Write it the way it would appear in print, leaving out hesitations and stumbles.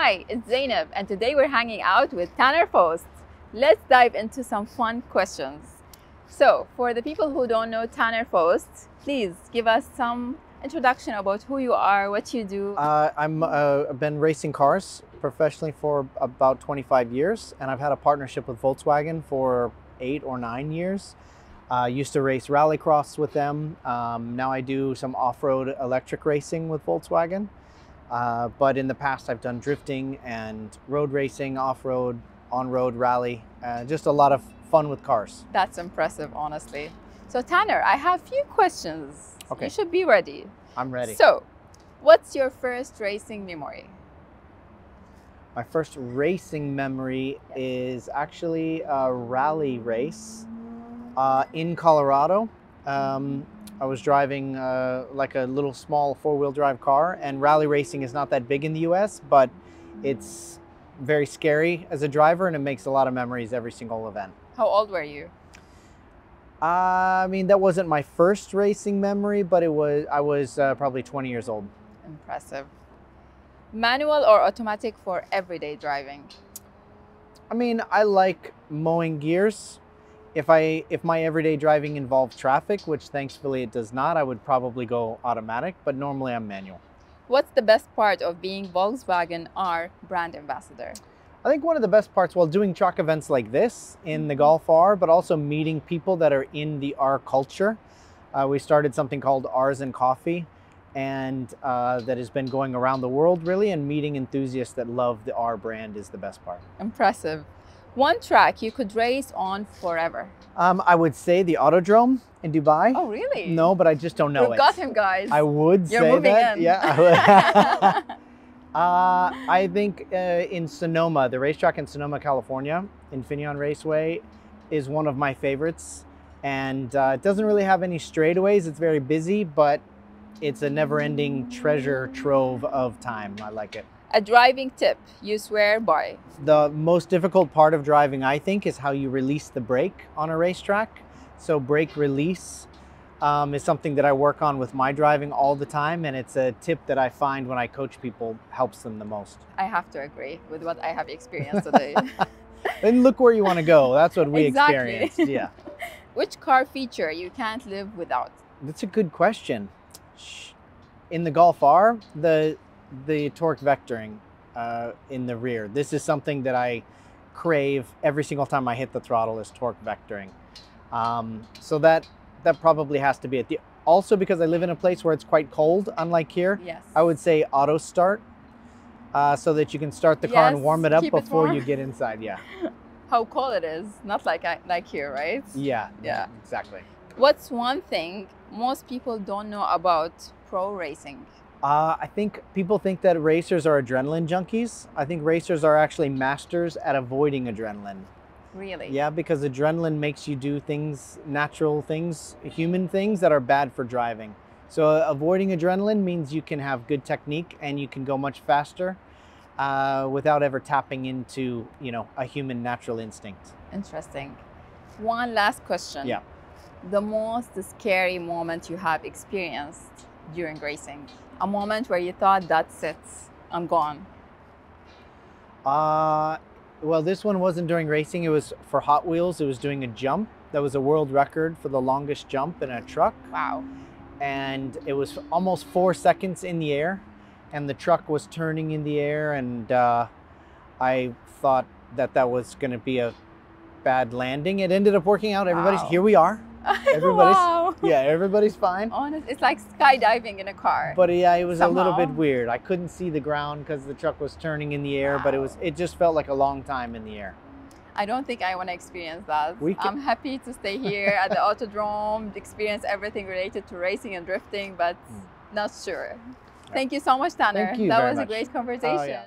Hi, it's Zainab, and today we're hanging out with Tanner Foust. Let's dive into some fun questions. So, for the people who don't know Tanner Foust, please give us some introduction about who you are, what you do. I've been racing cars professionally for about 25 years, and I've had a partnership with Volkswagen for 8 or 9 years. Used to race rallycross with them. Now I do some off-road electric racing with Volkswagen. But in the past, I've done drifting and road racing, off-road, on-road rally, just a lot of fun with cars. That's impressive, honestly. So Tanner, I have a few questions. Okay. You should be ready. I'm ready. So, what's your first racing memory? My first racing memory is actually a rally race in Colorado. I was driving like a little small four-wheel drive car, and rally racing is not that big in the US, but it's very scary as a driver, and it makes a lot of memories every single event. How old were you? I mean, that wasn't my first racing memory, but I was probably 20 years old. Impressive. Manual or automatic for everyday driving? I mean, I like mowing gears. If my everyday driving involved traffic, which thankfully it does not, I would probably go automatic, but normally I'm manual. What's the best part of being Volkswagen R brand ambassador? I think one of the best parts while doing truck events like this in the Golf R, but also meeting people that are in the R culture. We started something called R's and Coffee, and that has been going around the world really, and meeting enthusiasts that love the R brand is the best part. Impressive. One track you could race on forever? I would say the Autodrome in Dubai. Oh, really? No, but I just don't know it. We've got him, guys. I would You're say moving that. in. Yeah. I think in Sonoma, the racetrack in Sonoma, California, Infineon Raceway, is one of my favorites. And it doesn't really have any straightaways. It's very busy, but it's a never-ending treasure trove of time. I like it. A driving tip you swear by? The most difficult part of driving, I think, is how you release the brake on a racetrack. So brake release is something that I work on with my driving all the time, and it's a tip that I find when I coach people helps them the most. I have to agree with what I have experienced today. Then look where you want to go. That's what we Exactly. experienced. Yeah. Which car feature you can't live without? That's a good question. In the Golf R, the torque vectoring in the rear. This is something that I crave every single time I hit the throttle, is torque vectoring. So that probably has to be it. Also, because I live in a place where it's quite cold, unlike here, Yes. I would say auto start, so that you can start the car and warm it up before you get inside. Yeah. How cold it is, not like here, right? Yeah. Yeah. Exactly. What's one thing most people don't know about pro racing? I think people think that racers are adrenaline junkies. I think racers are actually masters at avoiding adrenaline. Really? Yeah, because adrenaline makes you do things, natural things, human things that are bad for driving. So avoiding adrenaline means you can have good technique and you can go much faster without ever tapping into, a human natural instinct. Interesting. One last question. Yeah. The most scary moment you have experienced during racing? A moment where you thought, that's it, I'm gone. Well, this one wasn't during racing. It was for Hot Wheels. It was doing a jump. That was a world record for the longest jump in a truck. Wow. And it was almost 4 seconds in the air, and the truck was turning in the air, and I thought that was going to be a bad landing. It ended up working out. Everybody's Wow. Here we are. Everybody's Wow. Yeah, everybody's fine. Honest, it's like skydiving in a car. But yeah, it was a little bit Somehow. weird. I couldn't see the ground because the truck was turning in the air, but it just felt like a long time in the air. I don't think I want to experience that. We can- I'm happy to stay here at the Autodrome, experience everything related to racing and drifting, but not sure. Thank you so much, Tanner. Thank you That very was a much. great conversation. Oh, yeah.